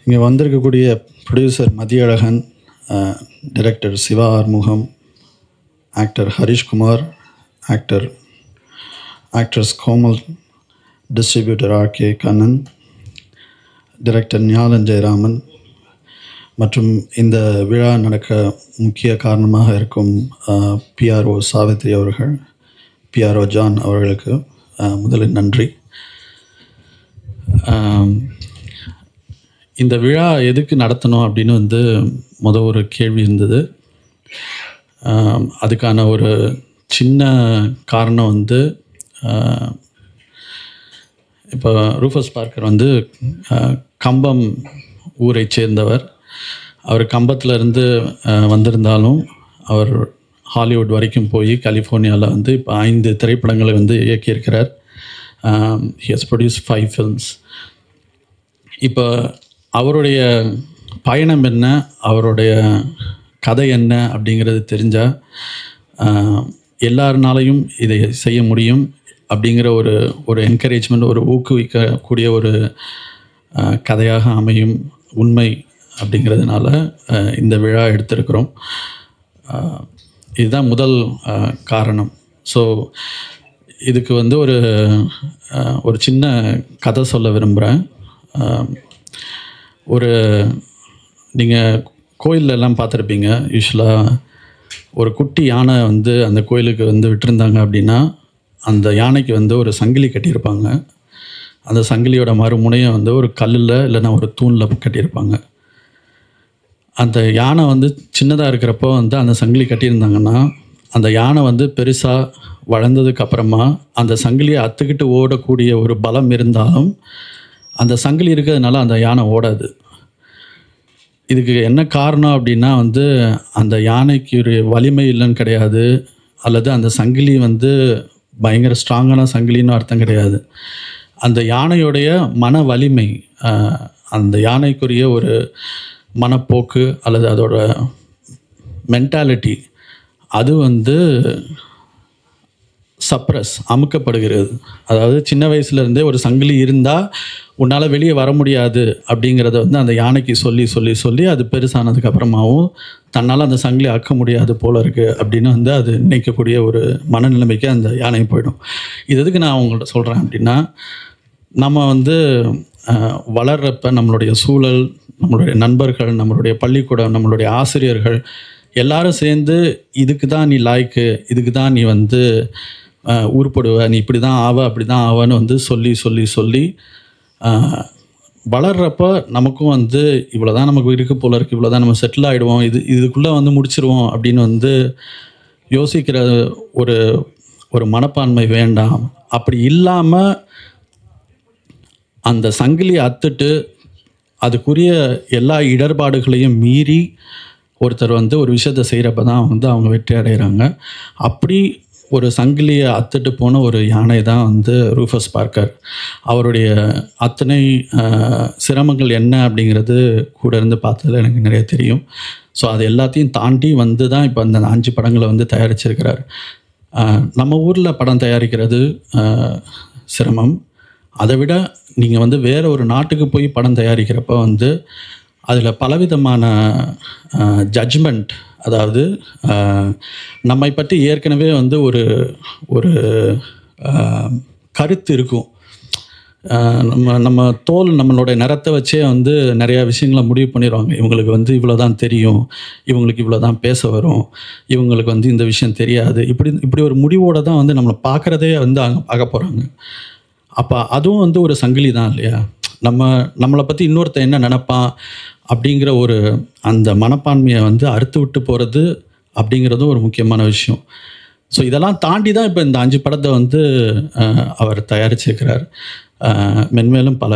இங்கே வந்திருக்கக்கூடிய producer Mathiyazhagan, director Siva Arumugam, actor Harishkumar, actress Komal, distributor RK Kannan, director Gnanan Jayaraman மற்றும் இந்த விழா நடக்க முக்கிய காரணமாக இருக்கும் பிஆர்ஓ சாவித்ரி அவர்கள், பிஆர்ஓ ஜான் அவர்களுக்கு முதலில் நன்றி. இந்த விழா எதுக்கு நடத்தணும் அப்படின்னு ஒரு கேள்வி இருந்தது. அதுக்கான ஒரு சின்ன காரணம் இப்போ ரூஃபஸ் பார்க்கர் கம்பம் ஊரை சேர்ந்தவர். அவர் கம்பத்திலேருந்து வந்திருந்தாலும் அவர் ஹாலிவுட் வரைக்கும் போய் கலிஃபோர்னியாவில் இப்போ 5 திரைப்படங்களை இயக்கியிருக்கிறார். He has produce 5 films. இப்போ அவருடைய பயணம் என்ன, அவருடைய கதை என்ன அப்படிங்கிறது தெரிஞ்சால் எல்லாருனாலையும் இதை செய்ய முடியும் அப்படிங்கிற ஒரு என்கரேஜ்மெண்ட், ஒரு ஊக்குவிக்கக்கூடிய ஒரு கதையாக அமையும் உண்மை அப்படிங்கிறதுனால இந்த விழா எடுத்திருக்கிறோம். இதுதான் முதல் காரணம். ஸோ இதுக்கு ஒரு சின்ன கதை சொல்ல விரும்புகிறேன். நீங்கள் கோயிலெல்லாம் பார்த்துருப்பீங்க. யூஸ்வலாக ஒரு குட்டி யானை அந்த கோயிலுக்கு விட்டுருந்தாங்க அப்படின்னா அந்த யானைக்கு ஒரு சங்கிலி கட்டியிருப்பாங்க. அந்த சங்கிலியோட மறுமுனையை ஒரு கல்லில் இல்லைன்னா ஒரு தூணில் கட்டியிருப்பாங்க. அந்த யானை சின்னதாக இருக்கிறப்போ அந்த சங்கிலி கட்டியிருந்தாங்கன்னா அந்த யானை பெருசாக வளர்ந்ததுக்கப்புறமா அந்த சங்கிலியை அத்துக்கிட்டு ஓடக்கூடிய ஒரு பலம் இருந்தாலும் அந்த சங்கிலி இருக்கிறதுனால அந்த யானை ஓடாது. இதுக்கு என்ன காரணம் அப்படின்னா அந்த யானைக்கு ஒரு வலிமை இல்லைன்னு கிடையாது, அல்லது அந்த சங்கிலி பயங்கர ஸ்ட்ராங்கான சங்கிலின்னு அர்த்தம் கிடையாது. அந்த யானையுடைய மன வலிமை, அந்த யானைக்குரிய ஒரு மனப்போக்கு அல்லது அதோட மென்டாலிட்டி அது சப்ரஸ், அமுக்கப்படுகிறது. அதாவது சின்ன வயசுலேருந்தே ஒரு சங்கிலி இருந்தால் உன்னால் வெளியே வர முடியாது அப்படிங்கிறத அந்த யானைக்கு சொல்லி சொல்லி சொல்லி அது பெருசானதுக்கப்புறமாவும் தன்னால் அந்த சங்கிலி ஆக்க முடியாது போல் இருக்குது அப்படின்னு அது நினைக்கக்கூடிய ஒரு மனநிலைமைக்கு அந்த யானை போயிடும். இது எதுக்கு நான் உங்கள்கிட்ட சொல்கிறேன் அப்படின்னா, நம்ம வளர்கிறப்ப நம்மளுடைய சூழல், நம்மளுடைய நண்பர்கள், நம்மளுடைய பள்ளிக்கூடம், நம்மளுடைய ஆசிரியர்கள் எல்லாரும் சேர்ந்து இதுக்கு தான் நீ லாய்க்கு, இதுக்கு தான் நீ உருப்படுவ, நீ இப்படி தான் ஆவ, அப்படி தான் ஆவன்னு சொல்லி சொல்லி சொல்லி வளர்கிறப்ப நமக்கும் இவ்வளோ தான் நமக்கு இருக்கு போல இருக்குது, இவ்வளோ தான் நம்ம செட்டில் ஆகிடுவோம், இதுக்குள்ளே முடிச்சிருவோம் அப்படின்னு யோசிக்கிற ஒரு மனப்பான்மை வேண்டாம். அப்படி இல்லாமல் அந்த சங்கிலியை அத்துட்டு அதுக்குரிய எல்லா இடர்பாடுகளையும் மீறி ஒருத்தர் ஒரு விஷயத்தை செய்கிறப்ப தான் அவங்க வெற்றி அடைகிறாங்க. அப்படி ஒரு சங்கிலியை அத்துட்டு போன ஒரு யானை தான் ரூஃபஸ் பார்க்கர். அவருடைய அத்தனை சிரமங்கள் என்ன அப்படிங்கிறது கூட இருந்து பார்த்ததில் எனக்கு நிறைய தெரியும். ஸோ அது எல்லாத்தையும் தாண்டி தான் இப்போ அந்த 5 படங்களை தயாரிச்சிருக்கிறார். நம்ம ஊரில் படம் தயாரிக்கிறது சிரமம். அதை விட நீங்கள் வேறு ஒரு நாட்டுக்கு போய் படம் தயாரிக்கிறப்ப அதில் பலவிதமான ஜட்ஜ்மெண்ட், அதாவது நம்மை பற்றி ஏற்கனவே ஒரு கருத்து இருக்கும். நம்ம தோல், நம்மளுடைய நிறத்தை வச்சே நிறையா விஷயங்களை முடிவு பண்ணிடுவாங்க. இவங்களுக்கு இவ்வளோ தான் தெரியும், இவங்களுக்கு இவ்வளோ தான் பேச வரும், இவங்களுக்கு இந்த விஷயம் தெரியாது, இப்படி ஒரு முடிவோடு தான் நம்மளை பார்க்குறதே அங்கே பார்க்க போகிறாங்க. அப்போ அதுவும் ஒரு சங்கிலி தான் இல்லையா? நம்மளை பற்றி இன்னொருத்தன் என்ன நினைப்பான் அப்படிங்கிற அந்த மனப்பான்மையை அறுத்து விட்டு போகிறது அப்படிங்கிறதும் ஒரு முக்கியமான விஷயம். ஸோ இதெல்லாம் தாண்டி தான் இப்போ இந்த 5 படத்தை அவர் தயாரிச்சிருக்கிறார். மென்மேலும் பல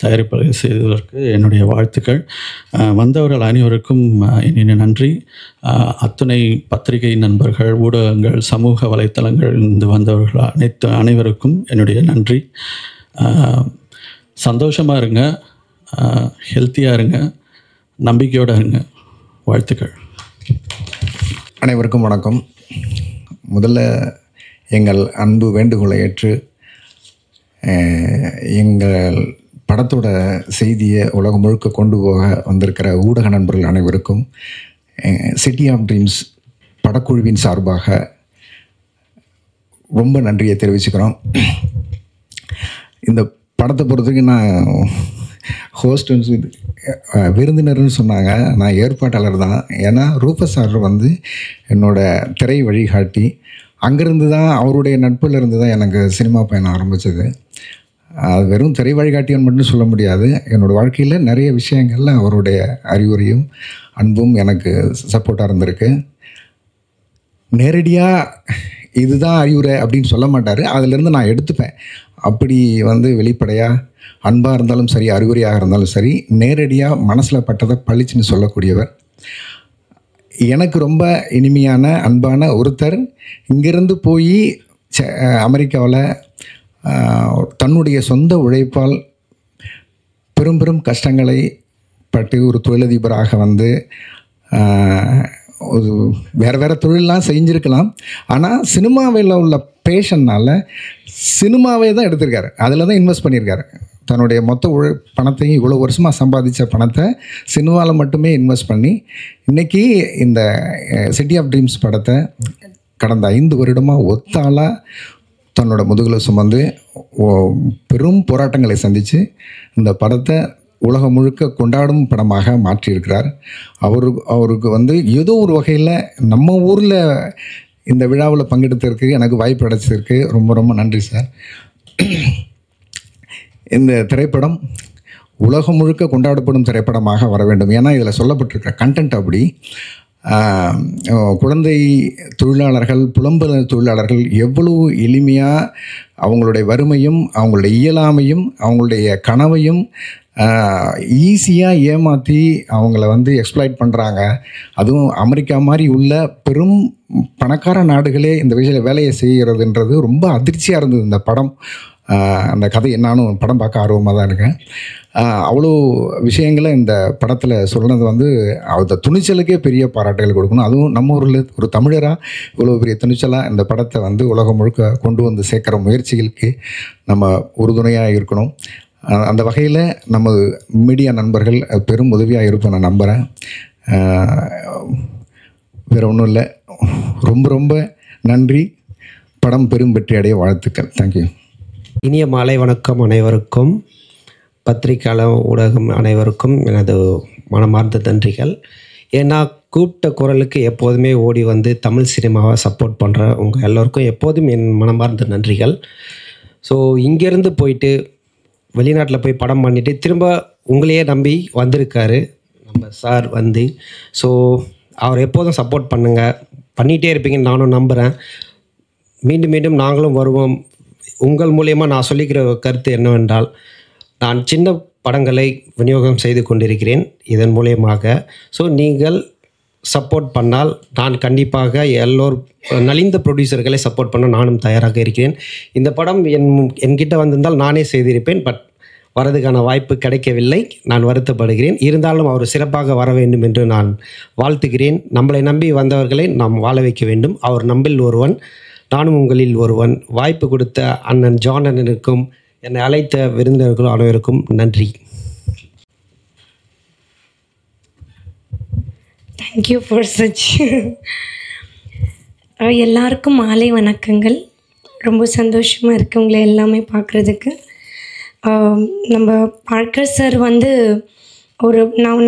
தயாரிப்புகளை செய்வதற்கு என்னுடைய வாழ்த்துக்கள். வந்தவர்கள் அனைவருக்கும் என்னுடைய நன்றி. அத்துணை பத்திரிகை நண்பர்கள், ஊடகங்கள், சமூக வலைத்தளங்கள் வந்தவர்கள் அனைவருக்கும் என்னுடைய நன்றி. சந்தோஷமாக இருங்க, ஹெல்த்தியாக இருங்க, நம்பிக்கையோடு இருங்க. வாழ்த்துக்கள். அனைவருக்கும் வணக்கம். முதல்ல எங்கள் அன்பு வேண்டுகோளை ஏற்று எங்கள் படத்தோட செய்தியை உலகம் முழுக்க கொண்டு போக வந்திருக்கிற ஊடக நண்பர்கள் அனைவருக்கும் சிட்டி ஆஃப் ட்ரீம்ஸ் படக்குழுவின் சார்பாக ரொம்ப நன்றியை தெரிவிச்சுக்கிறோம். இந்த படத்தை பொறுத்தவரைக்கும் நான் ஹோஸ்ட் விருந்தினர்னு சொன்னாங்க, நான் ஏற்பாட்டாளர் தான். ஏன்னா ரூபஸ் சார் வந்து என்னோடய திரை வழிகாட்டி. அங்கேருந்து தான், அவருடைய நட்பில் இருந்து தான் எனக்கு சினிமா பயணம் ஆரம்பித்தது. அது வெறும் திரை வழிகாட்டியன்னு மட்டும் சொல்ல முடியாது. என்னோடய வாழ்க்கையில் நிறைய விஷயங்களில் அவருடைய அறிவுரையும் அன்பும் எனக்கு சப்போர்ட்டாக இருந்திருக்கு. நேரடியாக இதுதான் அறிவுரை அப்படின்னு சொல்ல மாட்டார், அதிலேருந்து நான் எடுத்துப்பேன். அப்படி வந்து வெளிப்படையாக அன்பாக இருந்தாலும் சரி, அறிவுரையாக இருந்தாலும் சரி, நேரடியாக மனசில் பட்டதை பளிச்சுன்னு சொல்லக்கூடியவர். எனக்கு ரொம்ப இனிமையான அன்பான ஒருத்தர். இங்கேருந்து போய் அமெரிக்காவில் தன்னுடைய சொந்த உழைப்பால் பெரும் பெரும் கஷ்டங்களை பட்டு ஒரு தொழிலதிபராக வந்து ஒரு வேறு தொழிலெலாம் செஞ்சுருக்கலாம். ஆனால் சினிமாவில் உள்ள பேஷன்னால் சினிமாவே தான் எடுத்திருக்காரு, அதில் தான் இன்வெஸ்ட் பண்ணியிருக்காரு. தன்னுடைய மொத்த பணத்தையும் இவ்வளோ வருஷமாக சம்பாதித்த பணத்தை சினிமாவில் மட்டுமே இன்வெஸ்ட் பண்ணி இன்றைக்கி இந்த சிட்டி ஆஃப் ட்ரீம்ஸ் படத்தை கடந்த 5 வருடமாக ஒத்தாளாக தன்னோட முதுகில் சுமந்து பெரும் போராட்டங்களை சந்தித்து இந்த படத்தை உலகம் முழுக்க கொண்டாடும் படமாக மாற்றியிருக்கிறார். அவருக்கு வந்து ஏதோ ஒரு வகையில் நம்ம ஊரில் இந்த விழாவில் பங்கெடுத்ததற்கு எனக்கு வாய்ப்பு கிடைச்சிருக்கு. ரொம்ப ரொம்ப நன்றி சார். இந்த திரைப்படம் உலகம் முழுக்க கொண்டாடப்படும் திரைப்படமாக வர வேண்டும். ஏன்னா இதில் சொல்லப்பட்டிருக்கிற கண்டென்ட் அப்படி. குழந்தை தொழிலாளர்கள், புலம்பெயர் தொழிலாளர்கள் எவ்வளவு எளிமையாக அவங்களுடைய வறுமையும் அவங்களுடைய இயலாமையும் அவங்களுடைய கனவையும் ஈஸியாக ஏமாற்றி அவங்கள வந்து எக்ஸ்ப்ளாய்ட் பண்ணுறாங்க. அதுவும் அமெரிக்கா மாதிரி உள்ள பெரும் பணக்கார நாடுகளே இந்த விஷயத்தில் வேலையை செய்கிறதுன்றது ரொம்ப அதிர்ச்சியாக இருந்தது இந்த படம். அந்த கதை நானும் படம் பார்க்க ஆர்வமாக தான் இருக்கேன். அவ்வளோ விஷயங்களை இந்த படத்தில் சொன்னது வந்து அந்த துணிச்சலுக்கே பெரிய பாராட்டுகள் கொடுக்கணும். அதுவும் நம்ம ஊரில் ஒரு தமிழராக இவ்வளோ பெரிய துணிச்சலாக இந்த படத்தை வந்து உலகம் முழுக்க கொண்டு வந்து சேர்க்குற முயற்சிகளுக்கு நம்ம உறுதுணையாக இருக்கணும். அந்த வகையில் நம்ம மீடியா நண்பர்கள் பெரும் உதவியாக இருப்பேன் நான் நம்புகிறேன். வேறு ஒன்றும் இல்லை. ரொம்ப ரொம்ப நன்றி. படம் பெரும் வெற்றி அடைய வாழ்த்துக்கள். தேங்க்யூ. இனிய மாலை வணக்கம் அனைவருக்கும், பத்திரிகையாளர் ஊடகம் அனைவருக்கும் எனது மனமார்ந்த நன்றிகள். ஏன்னா கூப்பிட்ட குரலுக்கு எப்போதுமே ஓடி வந்து தமிழ் சினிமாவை சப்போர்ட் பண்ணுற உங்கள் எல்லோருக்கும் எப்போதும் என் மனமார்ந்த நன்றிகள். ஸோ இங்கேருந்து போயிட்டு வெளிநாட்டில் போய் படம் பண்ணிவிட்டு திரும்ப உங்களையே நம்பி வந்திருக்காரு நம்ம சார் வந்து. ஸோ அவர் எப்போதும் சப்போர்ட் பண்ணுங்கள், பண்ணிகிட்டே இருப்பீங்கன்னு நானும் நம்புகிறேன். மீண்டும் மீண்டும் நாங்களும் வருவோம். உங்கள் மூலியமாக நான் சொல்லிக்கிற கருத்து என்னவென்றால், நான் சின்ன படங்களை விநியோகம் செய்து கொண்டிருக்கிறேன் இதன் மூலியமாக. ஸோ நீங்கள் சப்போர்ட் பண்ணால் நான் கண்டிப்பாக நலிந்த ப்ரொடியூசர்களை சப்போர்ட் பண்ண நானும் தயாராக இருக்கிறேன். இந்த படம் என்கிட்ட வந்திருந்தால் நானே செய்திருப்பேன். பட் வரதுக்கான வாய்ப்பு கிடைக்கவில்லை, நான் வருத்தப்படுகிறேன். இருந்தாலும் அவர் சிறப்பாக வர வேண்டும் என்று நான் வாழ்த்துகிறேன். நம்மளை நம்பி வந்தவர்களை நாம் வாழ வைக்க வேண்டும். அவர் நம்மில் ஒருவன், நானும் உங்களில் ஒருவன். வாய்ப்பு கொடுத்த அண்ணன் ஜான் அண்ணனுக்கும் என்னை அழைத்த விருந்தினர்கள் அனைவருக்கும் நன்றி. Thank you for such. எல்லாருக்கும் மாலை வணக்கங்கள். ரொம்ப சந்தோஷமாக இருக்குது உங்களை எல்லாமே பார்க்குறதுக்கு. நம்ம பார்க்கர் சார் வந்து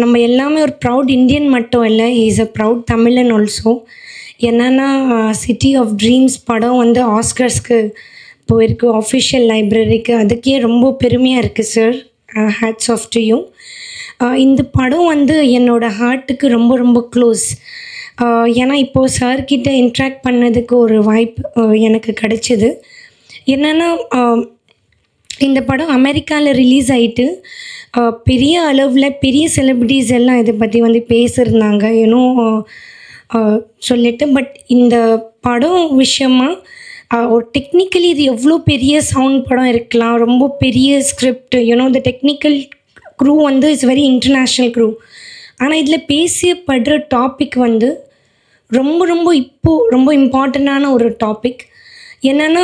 நம்ம எல்லாமே ஒரு ப்ரவுட் இந்தியன் மட்டும் இல்லை, இஸ் அ ப்ரவுட் தமிழன் ஆல்சோ. என்னென்னா சிட்டி ஆஃப் ட்ரீம்ஸ் படம் வந்து ஆஸ்கர்ஸ்க்கு போயிருக்கு, ஆஃபிஷியல் லைப்ரரிக்கு. அதுக்கே ரொம்ப பெருமையாக இருக்குது sir. Hats off to you. இந்த படம் வந்து என்னோடய ஹார்ட்டுக்கு ரொம்ப ரொம்ப க்ளோஸ். ஏன்னா இப்போது சார்கிட்ட இன்ட்ராக்ட் பண்ணதுக்கு ஒரு வாய்ப்பு எனக்கு கிடச்சிது. என்னென்னா இந்த படம் அமெரிக்காவில் ரிலீஸ் ஆகிட்டு பெரிய அளவில் பெரிய செலிப்ரிட்டிஸ் எல்லாம் இதை பற்றி வந்து பேசியிருந்தாங்க சொல்லிட்டு. பட் இந்த படம் விஷயமாக ஒரு டெக்னிக்கலி இது எவ்வளோ பெரிய சவுண்ட் படம் இருக்கலாம், ரொம்ப பெரிய ஸ்கிரிப்ட், த டெக்னிக்கல் க்ரூ வந்து இட்ஸ் வெரி இன்டர்நேஷ்னல் க்ரூ. ஆனால் இதில் பேசப்படுற டாபிக் வந்து ரொம்ப ரொம்ப ரொம்ப இம்பார்ட்டண்ட்டான ஒரு டாபிக். என்னென்னா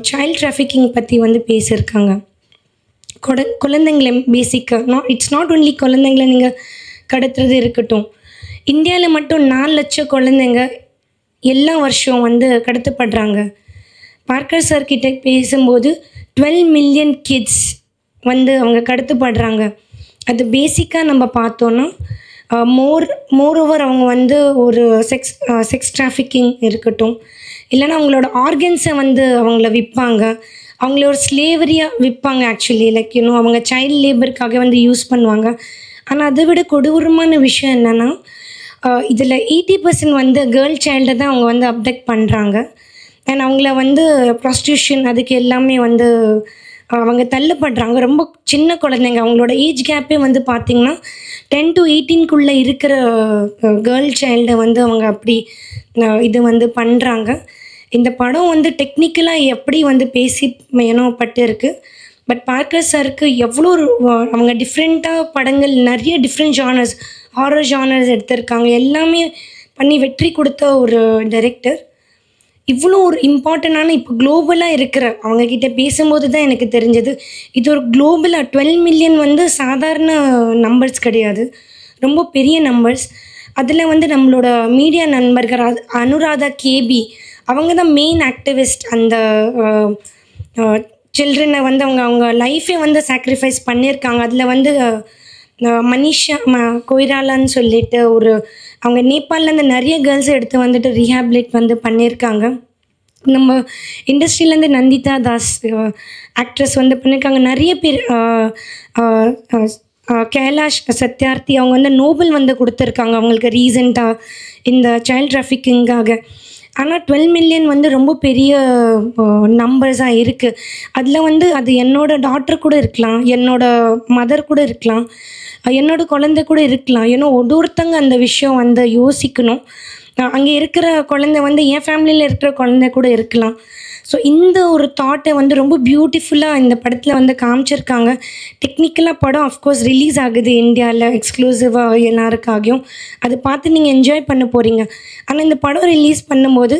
சைல்ட் ட்ராஃபிக்கிங் பற்றி வந்து பேசியிருக்காங்க. குழந்தைங்களை பேசிக்காக இட்ஸ் நாட் ஒன்லி குழந்தைங்களை நீங்கள் கடத்துறது இருக்கட்டும். இந்தியாவில் மட்டும் 4 லட்சம் குழந்தைங்க எல்லா வருஷம் வந்து கடத்தப்படுறாங்க. பார்க்கர் சார் கிட்ட பேசும்போது 12 மில்லியன் கிட்ஸ் வந்து அவங்க கடத்தப்படுறாங்க. அது பேசிக்காக நம்ம பார்த்தோன்னா மோரோவர் அவங்க வந்து ஒரு செக்ஸ் டிராஃபிக்கிங் இருக்கட்டும், இல்லைன்னா அவங்களோட ஆர்கன்ஸை வந்து அவங்கள விற்பாங்க, அவங்கள ஒரு ஸ்லேவரியாக விற்பாங்க. ஆக்சுவலி லைக் அவங்க சைல்டு லேபருக்காக வந்து யூஸ் பண்ணுவாங்க. ஆனால் அதை விட கொடூரமான விஷயம் என்னென்னா இதில் 80% வந்து கேர்ள் சைல்டை தான் அவங்க வந்து அப்டக்ட் பண்ணுறாங்க. அண்ட் அவங்கள வந்து ப்ராஸ்டியூஷன் அதுக்கு எல்லாமே வந்து அவங்க தள்ளப்படுறாங்க. ரொம்ப சின்ன குழந்தைங்க, அவங்களோட ஏஜ் கேப்பே வந்து பார்த்திங்கன்னா 10 to 18 இருக்கிற கேர்ள் சைல்டை வந்து அவங்க அப்படி இது வந்து பண்ணுறாங்க. இந்த படம் வந்து டெக்னிக்கலாக எப்படி வந்து பேசி மேனோப்பட்டு இருக்குது. பட் பார்க்கர் சாருக்கு எவ்வளோ அவங்க டிஃப்ரெண்ட்டாக படங்கள் நிறைய டிஃப்ரெண்ட் ஜானர்ஸ், ஹாரர் ஜானர்ஸ் எடுத்திருக்காங்க. எல்லாமே பண்ணி வெற்றி கொடுத்த ஒரு டைரக்டர். இவ்வளோ ஒரு இம்பார்ட்டண்டான இப்போ குளோபலாக இருக்கிற அவங்கக்கிட்ட பேசும்போது தான் எனக்கு தெரிஞ்சது இது ஒரு குளோபலாக 12 மில்லியன் வந்து சாதாரண நம்பர்ஸ் கிடையாது, ரொம்ப பெரிய நம்பர்ஸ். அதில் வந்து நம்மளோட மீடியா நண்பர்கள் அனுராதா கேபி அவங்க தான் மெயின் ஆக்டிவிஸ்ட். அந்த சில்ட்ரனை வந்து அவங்க லைஃபே வந்து சாக்ரிஃபைஸ் பண்ணியிருக்காங்க. அதில் வந்து மனிஷா கொய்ராலான்னு சொல்லிட்டு அவங்க நேபாளிலேருந்து நிறைய கேர்ள்ஸை எடுத்து வந்துட்டு ரீஹாபிலேட் வந்து பண்ணியிருக்காங்க. நம்ம இண்டஸ்ட்ரியிலேருந்து நந்திதா தாஸ் ஆக்ட்ரஸ் வந்து பண்ணியிருக்காங்க. நிறைய பேர் கைலாஷ் சத்யார்த்தி அவங்க வந்து நோபல் வந்து கொடுத்துருக்காங்க அவங்களுக்கு ரீசெண்டாக இந்த சைல்ட் டிராஃபிக்கிங்காக. ஆனால் 12 மில்லியன் வந்து ரொம்ப பெரிய நம்பர்ஸாக இருக்குது. அதில் வந்து அது என்னோடய டாட்டர் கூட இருக்கலாம், என்னோடய மதர் கூட இருக்கலாம், என்னோட குழந்தை கூட இருக்கலாம். ஏன்னா ஒருத்தங்க அந்த விஷயம் வந்து யோசிக்கணும். அங்கே இருக்கிற குழந்தை வந்து என் ஃபேமிலியில் இருக்கிற குழந்தை கூட இருக்கலாம். ஸோ இந்த ஒரு தாட்டை வந்து ரொம்ப பியூட்டிஃபுல்லாக இந்த படத்தில் வந்து காமிச்சிருக்காங்க. டெக்னிக்கலாக படம் அஃப்கோர்ஸ் ரிலீஸ் ஆகுது இந்தியாவில் எக்ஸ்க்ளூசிவாக எல்லாருக்காகவும். அது பார்த்து நீங்கள் என்ஜாய் பண்ண போகிறீங்க. ஆனால் இந்த படம் ரிலீஸ் பண்ணும்போது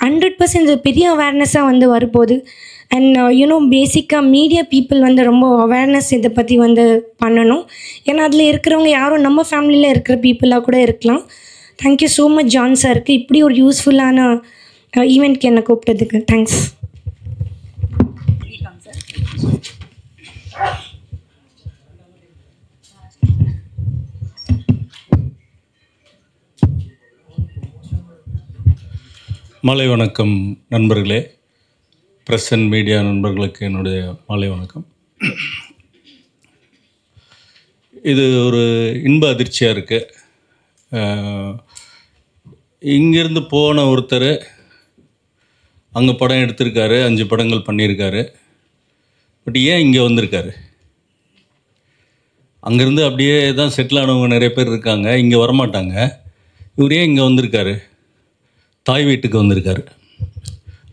100% பெரிய அவேர்னஸாக வந்து வரப்போகுது. அண்ட் பேசிக்காக மீடியா பீப்புள் வந்து ரொம்ப அவேர்னஸ் இதை பற்றி வந்து பண்ணணும். ஏன்னா அதில் இருக்கிறவங்க யாரும் நம்ம ஃபேமிலியில் இருக்கிற பீப்புளாக கூட இருக்கலாம். தேங்க்யூ ஸோ மச் ஜான் சாருக்கு இப்படி ஒரு யூஸ்ஃபுல்லான ஈவெண்ட்க்கு என்னை கூப்பிட்டதுக்கு தேங்க்ஸ். மாலை வணக்கம் நண்பர்களே, ப்ரெஸ் அண்ட் மீடியா நண்பர்களுக்கு என்னுடைய மாலை வணக்கம். இது ஒரு இன்ப அதிர்ச்சியாக இருக்குது. இங்கேருந்து போன ஒருத்தர் அங்கே படம் எடுத்திருக்காரு, 5 படங்கள் பண்ணியிருக்காரு. பட் ஏன் இங்கே வந்திருக்காரு? அங்கேருந்து அப்படியே தான் செட்டில் ஆனவங்க நிறைய பேர் இருக்காங்க, இங்கே வரமாட்டாங்க. இவர் ஏன் இங்கே வந்திருக்காரு? தாய் வீட்டுக்கு வந்திருக்காரு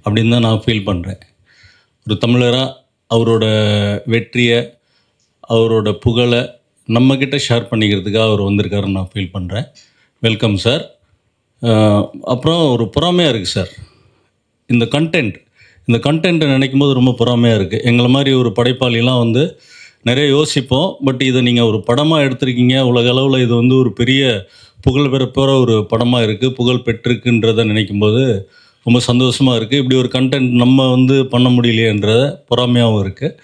அப்படின்னு தான் நான் ஃபீல் பண்ணுறேன். ஒரு தமிழராக அவரோட வெற்றியை, அவரோட புகழை நம்மக்கிட்ட ஷேர் பண்ணிக்கிறதுக்காக அவர் வந்திருக்காருன்னு நான் ஃபீல் பண்ணுறேன். Welcome sir. அப்புறம் ஒரு பொறாமையாக இருக்குது சார், இந்த கண்டென்ட்டை நினைக்கும் போது ரொம்ப பொறாமையாக இருக்குது. எங்களை மாதிரி ஒரு படைப்பாளிலாம் வந்து நிறைய யோசிப்போம். பட் இதை நீங்கள் ஒரு படமாக எடுத்திருக்கீங்க, உலக அளவில் இது வந்து ஒரு பெரிய புகழ் பெறப்போகிற ஒரு படமாக இருக்குது, புகழ் பெற்றிருக்குன்றதை நினைக்கும் போது ரொம்ப சந்தோஷமாக இருக்குது. இப்படி ஒரு கண்டென்ட் நம்ம வந்து பண்ண முடியலையேன்றத பொறாமையாகவும் இருக்குது.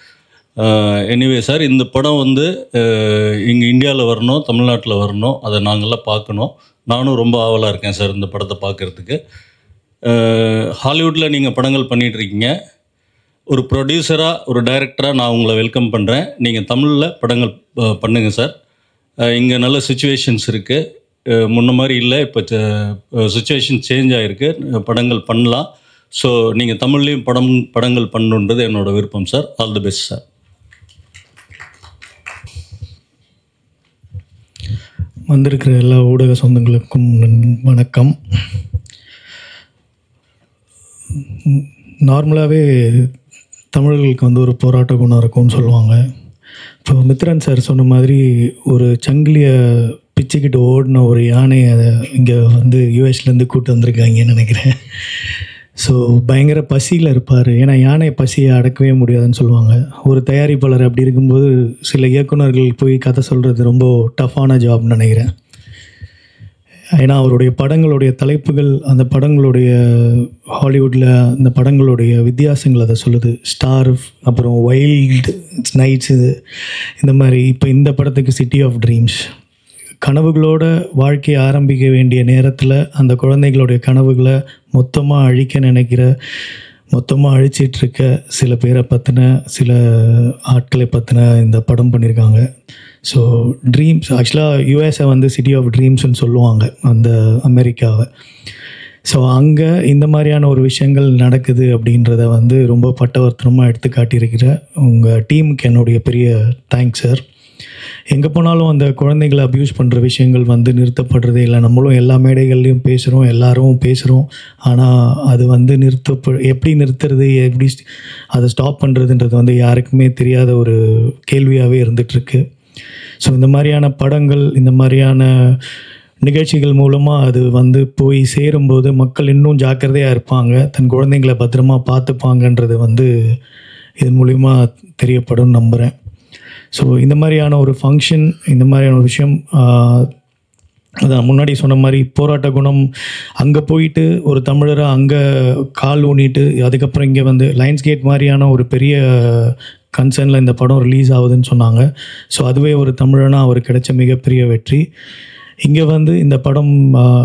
எனிவே சார், இந்த படம் வந்து இங்கே இந்தியாவில் வரணும், தமிழ்நாட்டில் வரணும், அதை நாங்கள்லாம் பார்க்கணும். நானும் ரொம்ப ஆவலாக இருக்கேன் சார் இந்த படத்தை பார்க்குறதுக்கு. ஹாலிவுட்டில் நீங்கள் படங்கள் பண்ணிகிட்ருக்கீங்க. ஒரு ப்ரொடியூசராக, ஒரு டைரக்டராக நான் உங்களை வெல்கம் பண்ணுறேன். நீங்கள் தமிழில் படங்கள் பண்ணுங்கள் சார். இங்கே நல்ல சுச்சுவேஷன்ஸ் இருக்குது, முன்ன மாதிரி இல்லை. இப்போ சுச்சுவேஷன் சேஞ்ச் ஆகிருக்கு, படங்கள் பண்ணலாம். ஸோ நீங்கள் தமிழ்லேயும் படங்கள் பண்ணணுன்றது என்னோடய விருப்பம் sir. All the best sir. வந்திருக்கிற எல்லா ஊடக சொந்தங்களுக்கும் வணக்கம். நார்மலாகவே தமிழர்களுக்கு வந்து ஒரு போராட்ட குணம் இருக்கும்னு சொல்லுவாங்க. இப்போ மித்ரன் சார் சொன்ன மாதிரி ஒரு சங்கிலியை பிச்சுக்கிட்டு ஓடின ஒரு யானை அதை இங்கே வந்து யூஎஸ்லேருந்து கூப்பிட்டு வந்திருக்காங்கன்னு நினைக்கிறேன். ஸோ பயங்கர பசியில் இருப்பார். ஏன்னா யானை பசியை அடக்கவே முடியாதுன்னு சொல்லுவாங்க. ஒரு தயாரிப்பாளர் அப்படி இருக்கும்போது சில இயக்குனர்கள் போய் கதை சொல்கிறது ரொம்ப டஃப்பான ஜாப்னு நினைக்கிறேன். ஏன்னா அவருடைய படங்களுடைய தலைப்புகள், அந்த படங்களுடைய ஹாலிவுட்டில் அந்த படங்களுடைய வித்தியாசங்கள் அதை சொல்லுது. ஸ்டார்வ், அப்புறம் வைல்டு நைட்ஸ், இந்த மாதிரி. இப்போ இந்த படத்துக்கு சிட்டி ஆஃப் ட்ரீம்ஸ், கனவுகளோட வாழ்க்கையை ஆரம்பிக்க வேண்டிய நேரத்தில் அந்த குழந்தைகளுடைய கனவுகளை மொத்தமாக அழிக்க நினைக்கிற, மொத்தமாக அழிச்சிட்ருக்க சில பேரை பற்றின, சில ஆட்களை பற்றின இந்த படம் பண்ணியிருக்காங்க. ஸோ ட்ரீம்ஸ், ஆக்சுவலாக யூஎஸை வந்து சிட்டி ஆஃப் ட்ரீம்ஸ்னு சொல்லுவாங்க, அந்த அமெரிக்காவை. ஸோ அங்கே இந்த மாதிரியான ஒரு விஷயங்கள் நடக்குது அப்படின்றத வந்து ரொம்ப பட்டவர்த்தனமாக எடுத்து காட்டியிருக்கிற உங்கள் டீமுக்கு என்னுடைய பெரிய தேங்க்ஸ் சார். எங்கே போனாலும் அந்த குழந்தைகளை அப்யூஸ் பண்ணுற விஷயங்கள் வந்து நிறுத்தப்படுறதே இல்லை. நம்மளும் எல்லா மேடைகள்லையும் பேசுகிறோம், எல்லாரும் பேசுகிறோம். ஆனால் அது வந்து எப்படி நிறுத்துறது, எப்படி அதை ஸ்டாப் பண்ணுறதுன்றது வந்து யாருக்குமே தெரியாத ஒரு கேள்வியாகவே இருந்துகிட்ருக்கு. ஸோ இந்த மாதிரியான படங்கள், இந்த மாதிரியான நிகழ்ச்சிகள் மூலமாக அது வந்து போய் சேரும்போது மக்கள் இன்னும் ஜாக்கிரதையாக இருப்பாங்க, தன் குழந்தைங்களை பத்திரமா பார்த்துப்பாங்கன்றது வந்து இதன் மூலிமா தெரியப்படும் நம்புகிறேன். ஸோ இந்த மாதிரியான ஒரு ஃபங்க்ஷன், இந்த மாதிரியான ஒரு விஷயம், அதான் முன்னாடி சொன்ன மாதிரி போராட்ட குணம், அங்கே போயிட்டு ஒரு தமிழராக அங்கே கால் ஊனிட்டு அதுக்கப்புறம் இங்கே வந்து லயன்ஸ் கேட் மாதிரியான ஒரு பெரிய கன்சர்னில் இந்த படம் ரிலீஸ் ஆகுதுன்னு சொன்னாங்க. ஸோ அதுவே ஒரு தமிழனாக அவர் கிடைச்ச மிகப்பெரிய வெற்றி. இங்கே வந்து இந்த படம்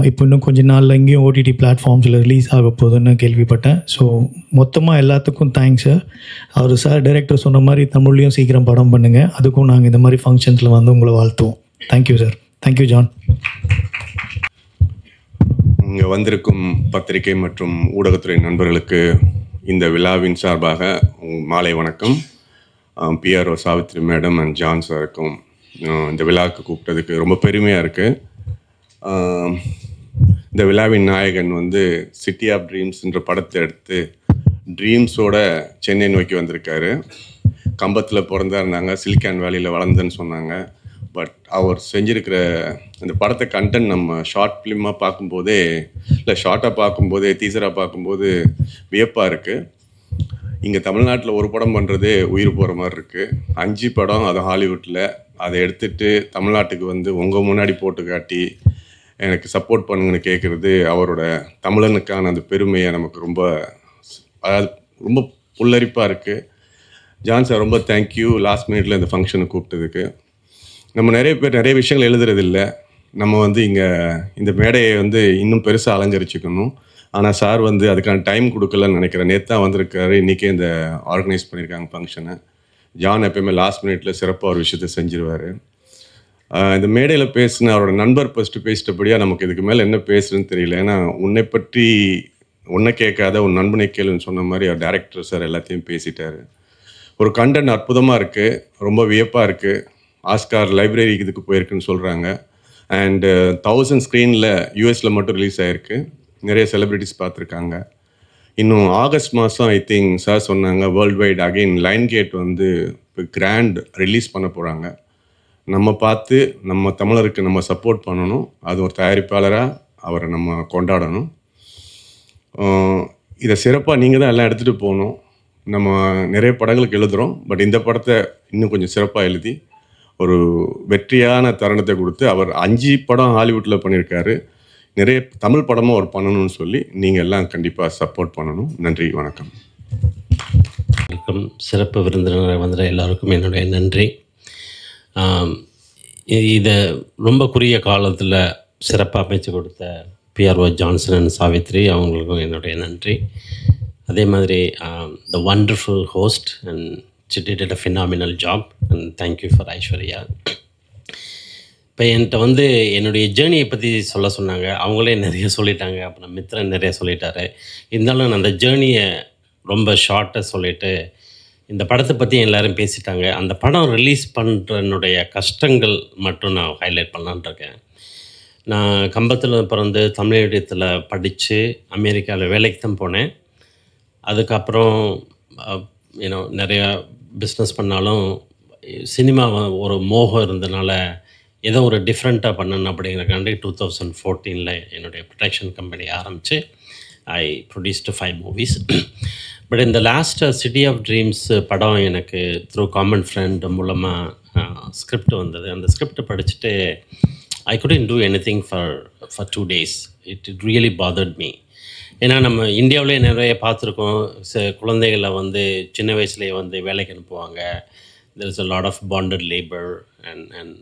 இப்போ இன்னும் கொஞ்ச நாளில் இங்கேயும் ஓடிடி பிளாட்ஃபார்ம்ஸில் ரிலீஸ் ஆக போகுதுன்னு கேள்விப்பட்டேன். ஸோ மொத்தமாக எல்லாத்துக்கும் தேங்க்ஸ் சார். அவர் சார் டைரக்டர் சொன்ன மாதிரி தமிழ்லேயும் சீக்கிரம் படம் பண்ணுங்கள். அதுக்கும் நாங்கள் இந்த மாதிரி ஃபங்க்ஷன்ஸில் வந்து உங்களை வாழ்த்துவோம். Thank you sir. Thank you John. இங்கே வந்திருக்கும் பத்திரிகை மற்றும் ஊடகத்துறை நண்பர்களுக்கு இந்த விழாவின் சார்பாக மாலை வணக்கம். PRO Savitri madam and John சாருக்கும் இந்த விழாவுக்கு கூப்பிட்டதுக்கு ரொம்ப பெருமையாக இருக்குது. இந்த விழாவின் நாயகன் வந்து சிட்டி ஆஃப் ட்ரீம்ஸ்ன்ற படத்தை எடுத்து ட்ரீம்ஸோட சென்னை நோக்கி வந்திருக்காரு. கம்பத்தில் பிறந்தா இருந்தாங்க, சிலிக்கான் வேலியில் வளர்ந்தேன்னு சொன்னாங்க. பட் அவர் செஞ்சுருக்கிற இந்த படத்தை கண்டென்ட் நம்ம ஷார்ட் ஃபிலிமாக பார்க்கும்போதே, இல்லை ஷார்ட்டாக பார்க்கும்போதே, டீசராக பார்க்கும்போது வியப்பாக இருக்குது. இங்கே தமிழ்நாட்டில் ஒரு படம் பண்ணுறதே உயிர் போகிற மாதிரி இருக்குது. 5 படம் அது ஹாலிவுட்டில், அதை எடுத்துகிட்டு தமிழ்நாட்டுக்கு வந்து உங்கள் முன்னாடி போட்டு காட்டி எனக்கு சப்போர்ட் பண்ணுங்கன்னு கேட்குறது அவரோட தமிழனுக்கான அந்த பெருமையை நமக்கு ரொம்ப, அதாவது ரொம்ப புல்லரிப்பாக இருக்குது. ஜான் சார் ரொம்ப தேங்க்யூ லாஸ்ட் மினிட்ல இந்த ஃபங்க்ஷனுக்கு கூப்பிட்டதுக்கு. நம்ம நிறைய பேர் நிறைய விஷயங்கள் எழுதுறதில்ல. நம்ம வந்து இங்கே இந்த மேடையை வந்து இன்னும் பெருசாக அலங்கரிச்சுக்கணும். ஆனால் சார் வந்து அதுக்கான டைம் கொடுக்கலன்னு நினைக்கிறேன். நேற்று தான் வந்திருக்காரு, இன்றைக்கே இந்த ஆர்கனைஸ் பண்ணியிருக்காங்க ஃபங்க்ஷனை. ஜான் எப்பயுமே லாஸ்ட் மினிட்ல சிறப்பாக ஒரு விஷயத்தை செஞ்சிருவார். இந்த மேடையில் பேசின அவரோட நண்பர் ஃபஸ்ட்டு பேசிட்டபடியாக நமக்கு இதுக்கு மேலே என்ன பேசுறதுன்னு தெரியல. ஏன்னா உன்னை பற்றி உன்னை கேட்காத உன் நண்பனை கேளுன்னு சொன்ன மாதிரி அவர் டைரக்டர் சார் எல்லாத்தையும் பேசிட்டார். ஒரு கண்டென்ட் அற்புதமாக இருக்குது, ரொம்ப வியப்பாக இருக்குது. ஆஸ்கார் லைப்ரரிக்கு இதுக்கு போயிருக்குன்னு சொல்கிறாங்க. அண்டு 1000 ஸ்க்ரீனில் யூஎஸில் மட்டும் ரிலீஸ் ஆகிருக்கு. நிறைய செலிப்ரிட்டிஸ் பார்த்துருக்காங்க. இன்னும் ஆகஸ்ட் மாதம் ஐ திங்க் சார் சொன்னாங்க world wide again line gate வந்து இப்போ கிராண்ட் ரிலீஸ் பண்ண போகிறாங்க. நம்ம பார்த்து நம்ம தமிழருக்கு நம்ம சப்போர்ட் பண்ணணும். அது ஒரு தயாரிப்பாளராக அவரை நம்ம கொண்டாடணும். இதை சிறப்பாக நீங்கள் தான் எல்லாம் எடுத்துகிட்டு போகணும். நம்ம நிறைய படங்களுக்கு எழுதுகிறோம், பட் இந்த படத்தை இன்னும் கொஞ்சம் சிறப்பாக எழுதி ஒரு வெற்றியான தருணத்தை கொடுத்து, அவர் 5 படம் ஹாலிவுட்டில் பண்ணியிருக்காரு, நிறைய தமிழ் படமும் அவர் பண்ணணும்னு சொல்லி நீங்கள் எல்லாம் கண்டிப்பாக சப்போர்ட் பண்ணணும். நன்றி, வணக்கம். சிறப்பு விருந்தினர் வந்த எல்லாருக்கும் என்னுடைய நன்றி. இதை ரொம்ப குறுகிய காலத்தில் சிறப்பாக அமைச்சு கொடுத்த பிஆர்ஓ ஜான்சன் அண்ட் சாவித்ரி அவங்களுக்கும் என்னுடைய நன்றி. அதே மாதிரி த wonderful host and she did a phenomenal job and thank you for Aishwarya. இப்போ என்கிட்ட வந்து என்னுடைய ஜேர்னியை பற்றி சொல்ல சொன்னாங்க. அவங்களே நிறைய சொல்லிட்டாங்க, அப்புறம் மித்ரன் நிறைய சொல்லிட்டாரு. இருந்தாலும் நான் அந்த ஜேர்னியை ரொம்ப ஷார்ட்டாக சொல்லிவிட்டு இந்த படத்தை பற்றி எல்லோரும் பேசிட்டாங்க. அந்த படம் ரிலீஸ் பண்ணுறனுடைய கஷ்டங்கள் மட்டும் நான் ஹைலைட் பண்ணலான்னு இருக்கேன். நான் கம்பத்தில் பிறந்து தமிழ் மீடியத்தில் படித்து அமெரிக்காவில் வேலைக்கு தான் போனேன். அதுக்கப்புறம் நிறையா பிஸ்னஸ் பண்ணாலும் சினிமா ஒரு மோகம் இருந்தனால ஏதோ ஒரு டிஃப்ரெண்ட்டாக பண்ணணும் அப்படிங்கிறக்காண்டி 2014 என்னுடைய ப்ரொடக்ஷன் கம்பெனி ஆரம்பித்து ஐ ப்ரொடியூஸ்டு 5 மூவிஸ். பட் இந்த லாஸ்ட் சிட்டி ஆஃப் ட்ரீம்ஸ் படம் எனக்கு த்ரூ காமன் ஃப்ரெண்ட் மூலமாக ஸ்கிரிப்ட் வந்தது. அந்த ஸ்கிரிப்ட் படிச்சுட்டு I couldn't do anything for 2 days. It really bothered me. ஏன்னா நம்ம இந்தியாவிலே நிறைய பார்த்துருக்கோம். குழந்தைகளை வந்து சின்ன வயசுலேயே வந்து வேலைக்கு அனுப்புவாங்க. there is a lot of bonded labor and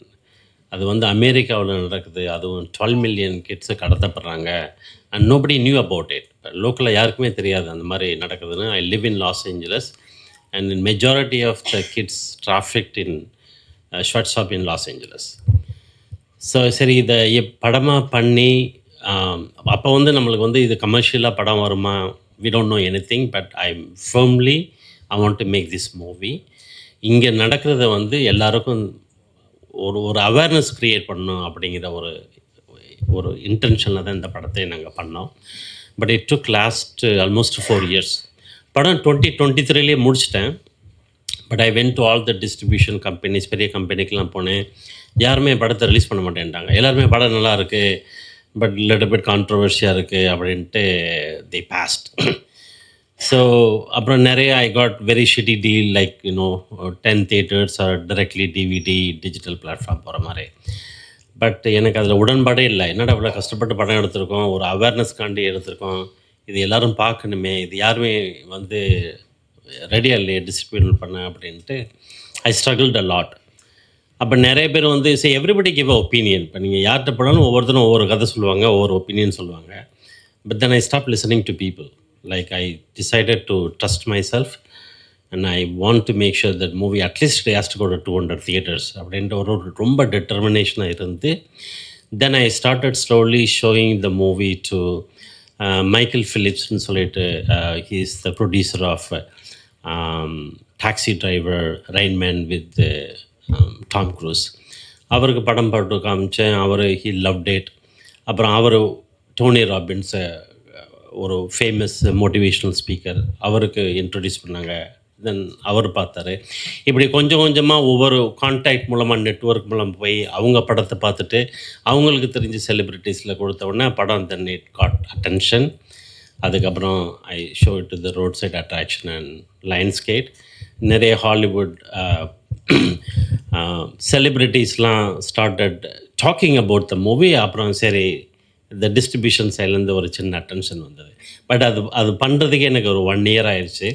அது வந்து அமெரிக்காவில் நடக்குது. அதுவும் 12 million கிட்ஸை கடத்தப்படுறாங்க. And nobody knew about it. லோக்கலில் யாருக்குமே தெரியாது அந்த மாதிரி நடக்குதுன்னு. I live in Los Angeles and in majority of the kids trafficked in sweatshop in Los Angeles. So சரி இதை படமாக பண்ணி அப்போ வந்து நம்மளுக்கு வந்து இது கமர்ஷியலாக படம் வருமா, we don't know anything, but I'm firmly I want to make this movie. இங்கே நடக்கிறத வந்து எல்லாருக்கும் ஒரு அவேர்னஸ் க்ரியேட் பண்ணணும் அப்படிங்கிற ஒரு இன்டென்ஷனில் தான் இந்த படத்தை நாங்கள் பண்ணோம். But it took last almost 4 years. படம் 2023 முடிச்சிட்டேன். But I went to all the distribution companies, பெரிய கம்பெனிக்கெலாம் போனேன். யாருமே படத்தை ரிலீஸ் பண்ண மாட்டேன்ட்டாங்க. எல்லாருமே படம் நல்லா இருக்குது பட் லிட்டில் பிட் கான்ட்ரவர்ஷியாக இருக்குது அப்படின்ட்டு they passed. ஸோ அப்புறம் நிறைய I got very shitty deal like 10 theaters or directly DVD digital platform போகிற மாதிரி. பட் எனக்கு அதில் உடன்பாடே இல்லை. என்னடா இவ்வளோ கஷ்டப்பட்டு படம் எடுத்திருக்கோம், ஒரு அவேர்னஸ்க்காண்டி எடுத்திருக்கோம், இது எல்லோரும் பார்க்கணுமே, இது யாருமே வந்து ரெடியாக இல்லையே டிஸ்ட்ரிபியூட் பண்ண அப்படின்ட்டு ஐ ஸ்ட்ரகிள்ட் அ லாட். அப்போ நிறைய பேர் வந்து எவ்ரிபடி கிவ் அ ஒப்பீனியன். இப்போ நீங்கள் யார்கிட்ட போனாலும் ஒவ்வொருத்தரும் ஒவ்வொரு கதை சொல்லுவாங்க, ஒவ்வொரு ஒப்பீனியன் சொல்லுவாங்க. But then I stop listening to people. Like I decided to trust myself and I want to make sure that movie at least has to go to 200 theaters அப்படின்ற ஒரு ரொம்ப டிட்டர்மினேஷனாக இருந்து then I started slowly showing the movie to Michael ஃபிலிப்ஸ்னு சொல்லிட்டு he is the producer of Taxi Driver, Rain Man with Tom Cruise. அவருக்கு படம் போட்டு காமிச்சேன். அவர் ஹீ லவ்ட் இட். அப்புறம் அவர் டோனி ராபின்ஸை ஒரு ஃபேமஸ் மோட்டிவேஷ்னல் ஸ்பீக்கர், அவருக்கு இன்ட்ரடியூஸ் பண்ணாங்க. தென் அவர் பார்த்தாரு. இப்படி கொஞ்சம் கொஞ்சமாக ஒவ்வொரு கான்டாக்ட் மூலமாக நெட்வொர்க் மூலம் போய் அவங்க படத்தை பார்த்துட்டு அவங்களுக்கு தெரிஞ்ச செலிப்ரிட்டிஸில் கொடுத்த உடனே படம் தென் இட் காட் அட்டென்ஷன். அதுக்கப்புறம் I show it to the Roadside Attraction and Lionsgate. நிறைய ஹாலிவுட் செலிப்ரிட்டிஸ்லாம் started talking about the movie. அப்புறம் சரி இந்த டிஸ்ட்ரிபியூஷன் சைட்லேருந்து ஒரு சின்ன அட்டென்ஷன் வந்தது. பட் அது பண்ணுறதுக்கே எனக்கு ஒரு 1 year ஆயிடுச்சு.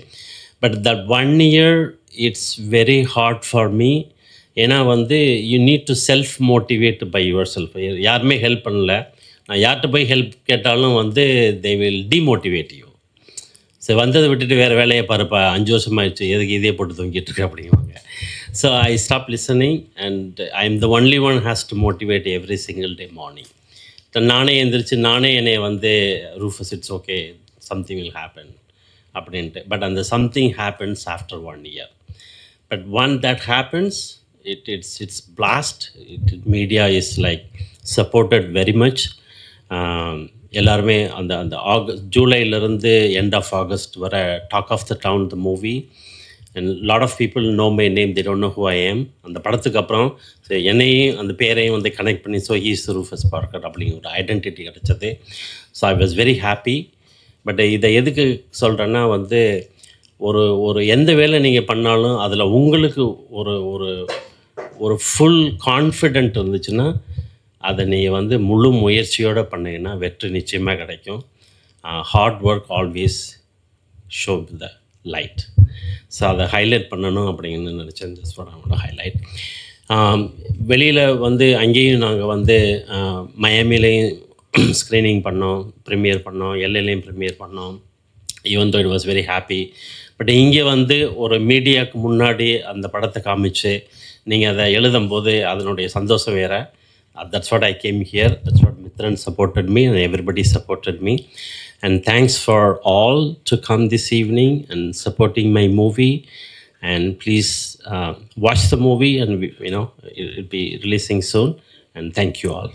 But that 1 year it's very hard for me. ஏன்னா வந்து you need to self motivate by yourself. யாருமே ஹெல்ப் பண்ணல. நான் யார்கிட்ட போய் ஹெல்ப் கேட்டாலும் வந்து தே வில் டிமோட்டிவேட் யூ. சரி வந்ததை விட்டுட்டு வேறு வேலையை பாருப்பா, 5 வருஷமாகிடுச்சு, எதுக்கு இதே போட்டு தூங்கிட்டு இருக்கு அப்படிங்குவாங்க. So I stop listening and I am the only one has to motivate every single day morning. நானே எழுந்திரிச்சு நானே என்னை வந்து Rufus it's okay something will happen அப்படின்ட்டு. பட் அந்த something happens after 1 year. But when that happens it's blast. Media is like supported very much. எல்லாருமே அந்த ஜூலைலேருந்து எண்ட் ஆஃப் ஆகஸ்ட் வர talk of the town the movie and lot of people know my name, they don't know who I am. அந்த படத்துக்கு அப்புறம் என்னையும் அந்த பேரையும் வந்து கனெக்ட் பண்ணி ஸோ ஹீஸ் ரூஃபஸ் பார்க்கர் அப்படிங்கிற ஒரு ஐடென்டிட்டி கிடச்சது. So I was very happy. But இதை எதுக்கு சொல்கிறேன்னா வந்து ஒரு எந்த வேலை நீங்கள் பண்ணாலும் அதில் உங்களுக்கு ஒரு ஃபுல் கான்ஃபிடென்ட் இருந்துச்சுன்னா அதை நீங்கள் வந்து முழு முயற்சியோடு பண்ணிங்கன்னா வெற்றி நிச்சயமாக கிடைக்கும். Hard work always show the light. So அதை ஹைலைட் பண்ணணும் அப்படின்னு நினச்சேன். This what I want to highlight. வெளியில் வந்து அங்கேயும் நாங்கள் வந்து மயாமிலையும் ஸ்க்ரீனிங் பண்ணோம், ப்ரீமியர் பண்ணோம், எல்ஏலையும் ப்ரீமியர் பண்ணோம். Even though it was very happy. But இங்கே வந்து ஒரு மீடியாவுக்கு முன்னாடி அந்த படத்தை காமிச்சு நீங்கள் அதை எழுதும்போது அதனுடைய சந்தோஷம் வேறு. That's what I came here. That's what Mithran supported me and everybody supported me. And thanks for all to come this evening and supporting my movie. And please watch the movie and it'll be releasing soon. And thank you all.